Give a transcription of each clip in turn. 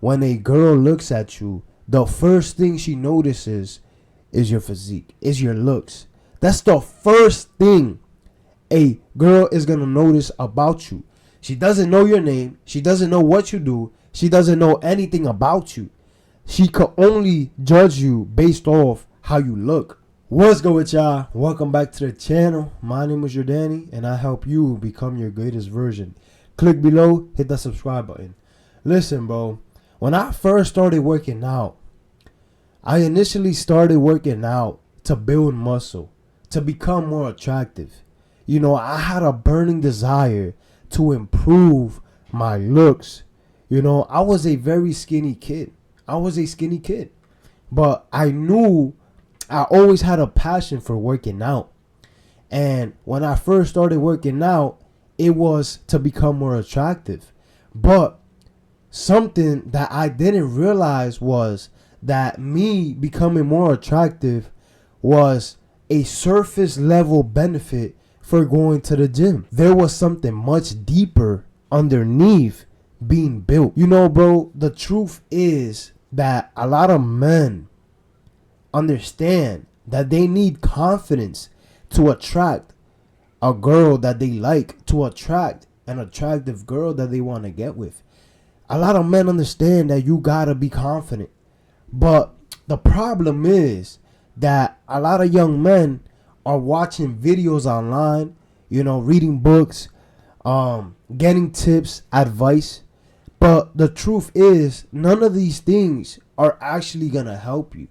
When a girl looks at you, the first thing she notices is your physique, is your looks. That's the first thing a girl is going to notice about you. She doesn't know your name. She doesn't know what you do. She doesn't know anything about you. She could only judge you based off how you look. What's good with y'all? Welcome back to the channel. My name is Jordani and I help you become your greatest version. Click below, hit the subscribe button. Listen, bro, when I first started working out, I initially started working out to build muscle, to become more attractive. You know, I had a burning desire to improve my looks. You know, I was a very skinny kid. But I knew I always had a passion for working out. And when I first started working out, it was to become more attractive. But something that I didn't realize was that me becoming more attractive was a surface level benefit for going to the gym. There was something much deeper underneath being built. You know, bro, the truth is that a lot of men understand that they need confidence to attract a girl that they like, to attract an attractive girl that they want to get with. A lot of men understand that you gotta be confident. But the problem is that a lot of young men are watching videos online, you know, reading books, getting tips, advice. But the truth is, none of these things are actually going to help you.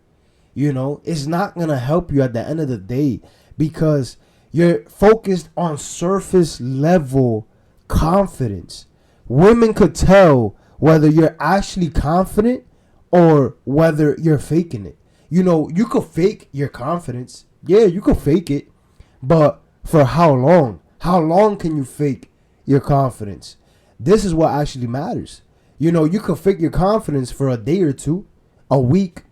You know, it's not going to help you at the end of the day because you're focused on surface level confidence. Women could tell whether you're actually confident or whether you're faking it. You know, you could fake your confidence. Yeah, you could fake it. But for how long? How long can you fake your confidence? This is what actually matters. You know, you could fake your confidence for a day or two, a week,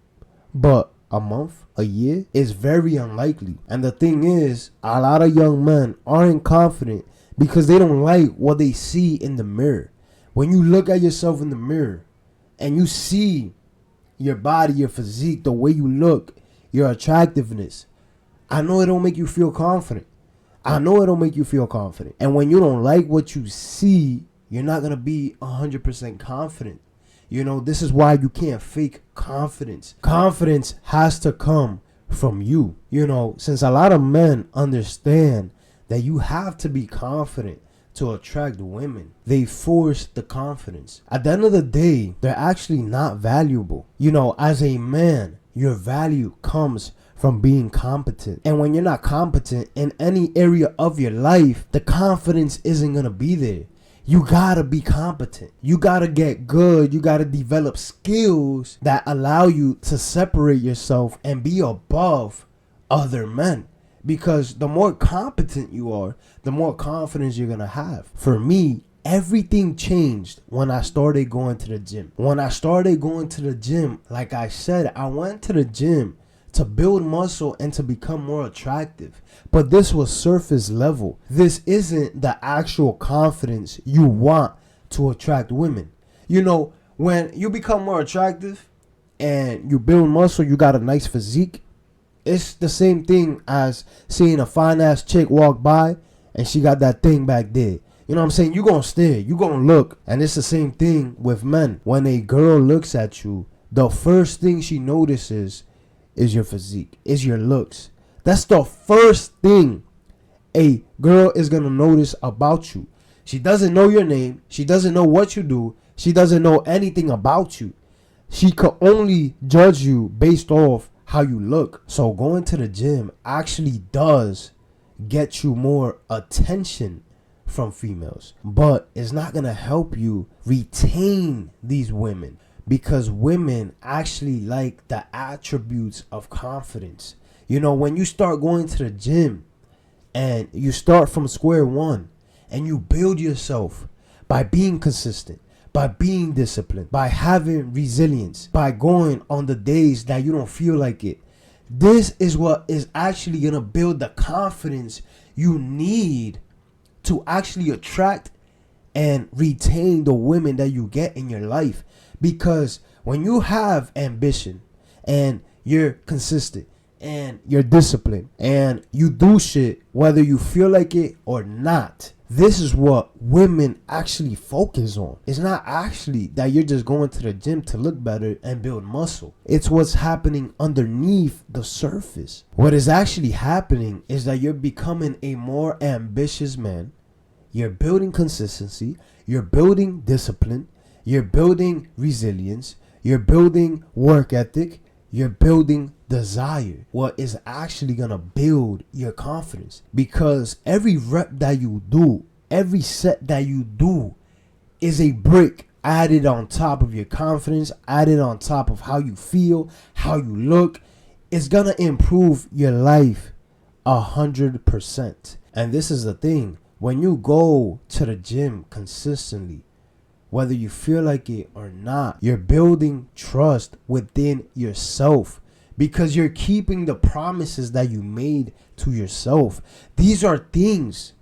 but a month, a year is very unlikely. And the thing is, a lot of young men aren't confident because they don't like what they see in the mirror. When you look at yourself in the mirror and you see your body, your physique, the way you look, your attractiveness, I know it don't make you feel confident. And when you don't like what you see, you're not going to be 100% confident. You know, this is why you can't fake confidence. Confidence has to come from you. You know, since a lot of men understand that you have to be confident to attract women, they force the confidence. At the end of the day, they're actually not valuable. You know, as a man, your value comes from being competent. And when you're not competent in any area of your life, the confidence isn't going to be there. You gotta be competent. You gotta get good. You gotta develop skills that allow you to separate yourself and be above other men. Because the more competent you are, the more confidence you're gonna have. For me, everything changed when I started going to the gym. Like I said, I went to the gym to build muscle and to become more attractive. But this was surface level. This isn't the actual confidence you want to attract women. You know, when you become more attractive and you build muscle, you got a nice physique. It's the same thing as seeing a fine ass chick walk by and she got that thing back there. You know what I'm saying? You're going to stare. You're going to look. And it's the same thing with men. When a girl looks at you, the first thing she notices is your physique, is your looks. That's the first thing a girl is going to notice about you. She doesn't know your name. She doesn't know what you do. She doesn't know anything about you. She could only judge you based off how you look. So going to the gym actually does get you more attention from females, but it's not going to help you retain these women. Because women actually like the attributes of confidence. You know, when you start going to the gym and you start from square one and you build yourself by being consistent, by being disciplined, by having resilience, by going on the days that you don't feel like it. This is what is actually going to build the confidence you need to actually attract and retain the women that you get in your life. Because when you have ambition and you're consistent and you're disciplined and you do shit whether you feel like it or not, this is what women actually focus on. It's not actually that you're just going to the gym to look better and build muscle. It's what's happening underneath the surface. What is actually happening is that you're becoming a more ambitious man. You're building consistency. You're building discipline. You're building resilience. You're building work ethic. You're building desire. What is actually going to build your confidence. Because every rep that you do, every set that you do is a brick added on top of your confidence, added on top of how you feel, how you look. It's going to improve your life 100%. And this is the thing. When you go to the gym consistently, whether you feel like it or not, you're building trust within yourself because you're keeping the promises that you made to yourself. These are things.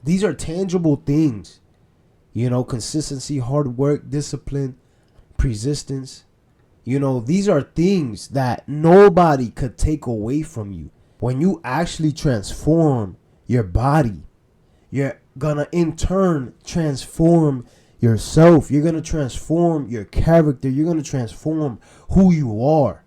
These are tangible things. You know, consistency, hard work, discipline, persistence. You know, these are things that nobody could take away from you. When you actually transform your body, you're gonna in turn transform yourself. You're going to transform your character. You're going to transform who you are.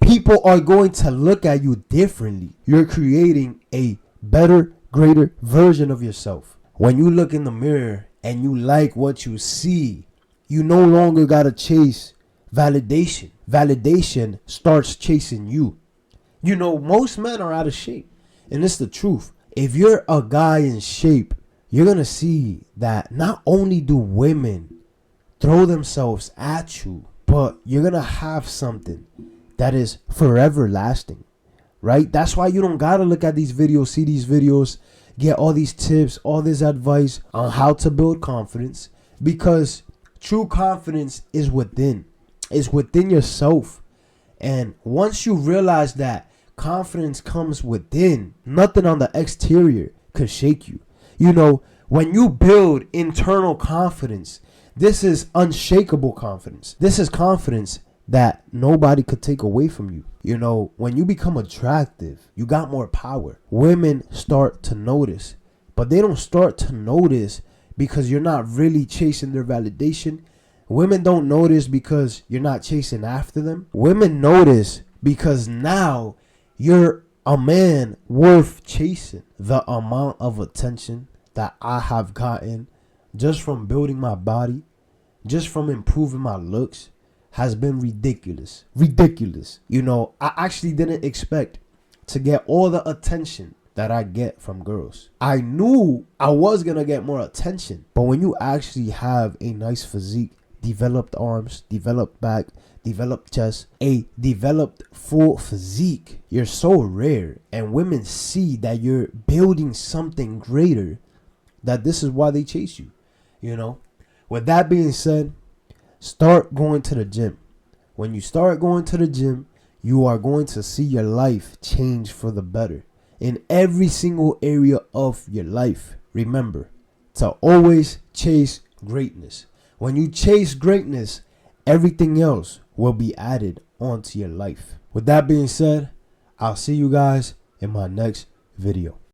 People are going to look at you differently. You're creating a better, greater version of yourself. When you look in the mirror and you like what you see, you no longer got to chase validation. Validation starts chasing you. You know, most men are out of shape. And it's the truth. If you're a guy in shape, you're going to see that not only do women throw themselves at you, but you're going to have something that is forever lasting, right? That's why you don't got to look at these videos, see these videos, get all these tips, all this advice on how to build confidence, because true confidence is within. It's within yourself. And once you realize that confidence comes within, nothing on the exterior could shake you. You know, when you build internal confidence, this is unshakable confidence. This is confidence that nobody could take away from you. You know, when you become attractive, you got more power. Women start to notice, but they don't start to notice because you're not really chasing their validation. Women don't notice because you're not chasing after them. Women notice because now you're a man worth chasing. The amount of attention that I have gotten just from building my body, just from improving my looks, has been ridiculous. Ridiculous. You know, I actually didn't expect to get all the attention that I get from girls. I knew I was going to get more attention. But when you actually have a nice physique, developed arms, developed back, developed chest, a developed full physique, you're so rare. And women see that you're building something greater, that this is why they chase you. You know, with that being said, start going to the gym. When you start going to the gym, you are going to see your life change for the better in every single area of your life. Remember to always chase greatness. When you chase greatness, everything else will be added onto your life. With that being said, I'll see you guys in my next video.